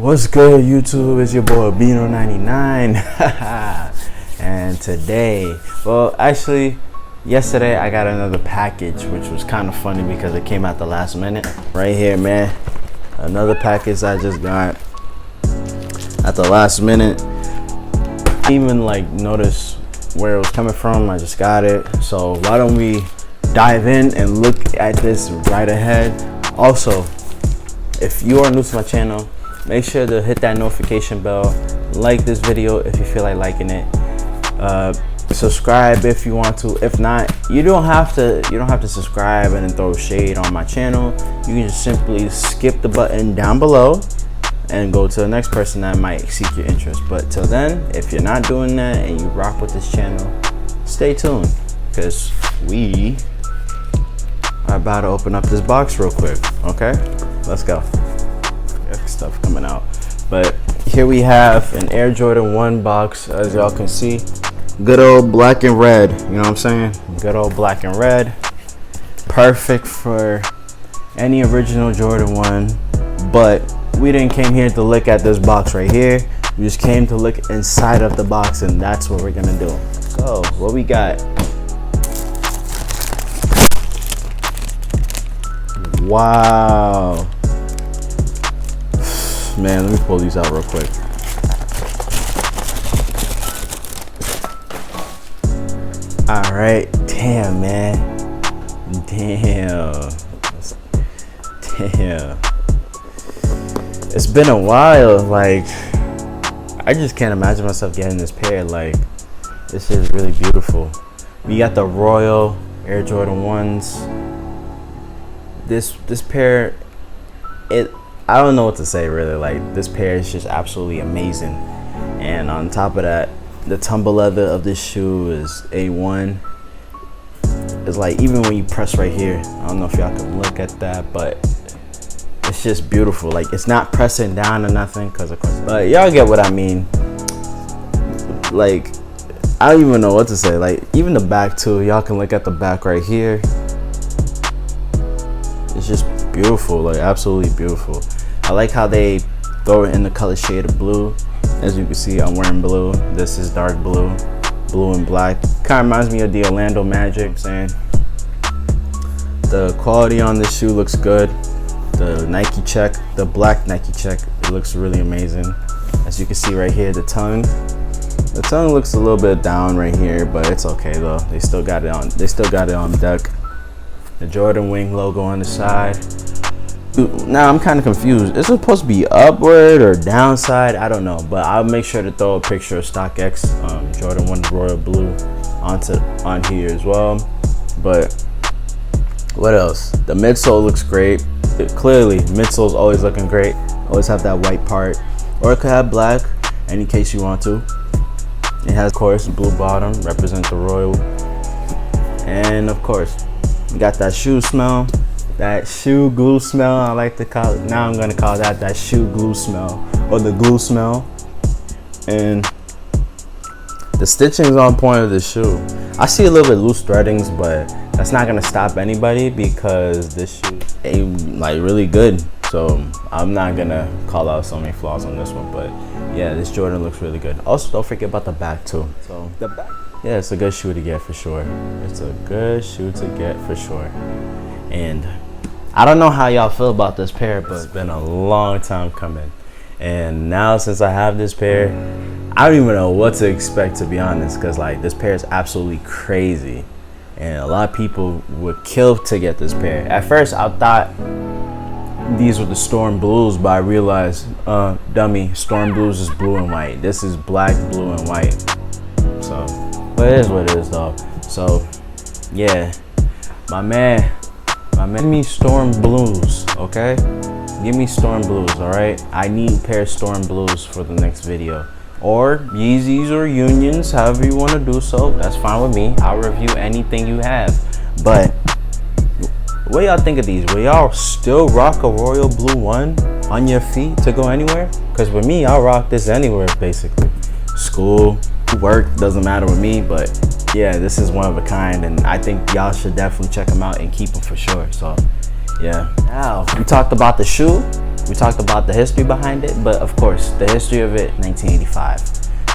What's good, YouTube? It's your boy Bino99. And today, well, actually yesterday I got another package, which was kind of funny because it came at the last minute. Right here, man, another package I just got at the last minute. Even like notice where it was coming from. I just got it. So why don't we dive in and look at this right ahead. Also, if you are new to my channel, make sure to hit that notification bell, like this video if you feel like liking it, subscribe if you want to. If not, you don't have to subscribe and then throw shade on my channel. You can just simply skip the button down below and go to the next person that might seek your interest. But till then, if you're not doing that and you rock with this channel, stay tuned, because we are about to open up this box real quick. Okay, let's go. Stuff coming out, but here we have an Air Jordan 1 box, as y'all can see. Good old black and red, you know what I'm saying? Good old black and red, perfect for any original Jordan 1. But we didn't came here to look at this box right here. We just came to look inside of the box, and that's what we're gonna do. So what we got? Wow, man, let me pull these out real quick. All right, damn, man, damn. It's been a while. Like, I just can't imagine myself getting this pair. Like, this is really beautiful. We got the Royal Air Jordan 1s. This pair, I don't know what to say really. Like, this pair is just absolutely amazing. And on top of that, the tumble leather of this shoe is A1. It's like, even when you press right here, I don't know if y'all can look at that, but it's just beautiful. Like, it's not pressing down or nothing, because of course, but y'all get what I mean. Like, I don't even know what to say. Like, even the back too, y'all can look at the back right here. It's just beautiful, like absolutely beautiful. I like how they throw it in the color shade of blue. As you can see, I'm wearing blue. This is dark blue, blue and black. Kind of reminds me of the Orlando Magic, saying. The quality on this shoe looks good. The Nike check, the black Nike check, it looks really amazing. As you can see right here, the tongue looks a little bit down right here, but it's okay though. They still got it on deck. The Jordan Wing logo on the side. Now I'm kind of confused. Is it supposed to be upward or downside? I don't know, but I'll make sure to throw a picture of StockX Jordan 1 Royal Blue on here as well. But what else? The midsole looks great. Clearly, midsole's always looking great. Always have that white part, or it could have black, any case you want to. It has, of course, blue bottom, represent the Royal, and of course, you got that shoe smell, that shoe glue smell. I like to call it. Now I'm gonna call that shoe glue smell, or the glue smell. And the stitching's on point of the shoe. I see a little bit loose threadings, but that's not gonna stop anybody because this shoe ain't like really good. So I'm not gonna call out so many flaws on this one. But yeah, this Jordan looks really good. Also, don't forget about the back too. So the back. Yeah, it's a good shoe to get for sure. It's a good shoe to get for sure. And I don't know how y'all feel about this pair, but it's been a long time coming. And now since I have this pair, I don't even know what to expect, to be honest, because like this pair is absolutely crazy. And a lot of people would kill to get this pair. At first, I thought these were the Storm Blues, but I realized, dummy, Storm Blues is blue and white. This is black, blue, and white. So. But it is what it is though. So yeah, my man, give me Storm Blues, okay? Give me Storm Blues, all right? I need a pair of Storm Blues for the next video. Or Yeezys or Unions, however you want to do so. That's fine with me. I'll review anything you have. But what y'all think of these? Will y'all still rock a Royal Blue 1 on your feet to go anywhere? Because with me, I'll rock this anywhere basically. School, work, doesn't matter with me. But yeah, this is one of a kind, and I think y'all should definitely check them out and keep them for sure. So yeah, now we talked about the shoe. We talked about the history behind it, but of course, the history of it, 1985.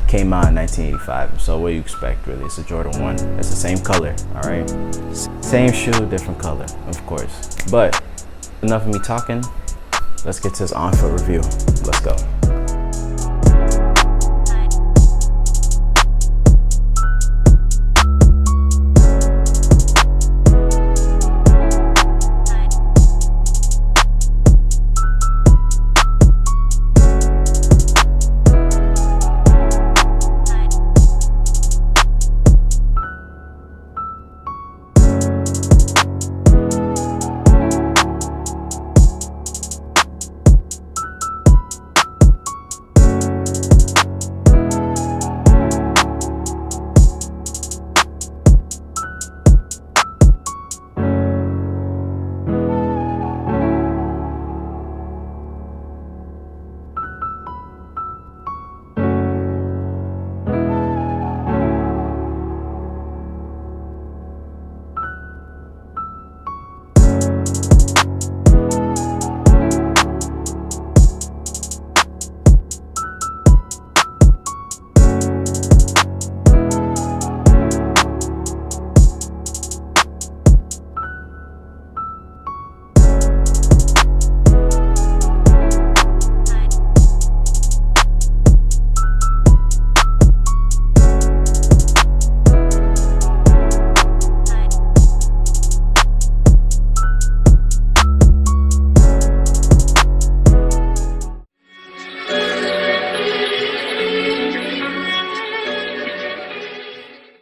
Came out in 1985. So what do you expect, really? It's a Jordan 1. It's the same color, all right? Same shoe, different color, of course. But enough of me talking. Let's get to this on-foot review. Let's go.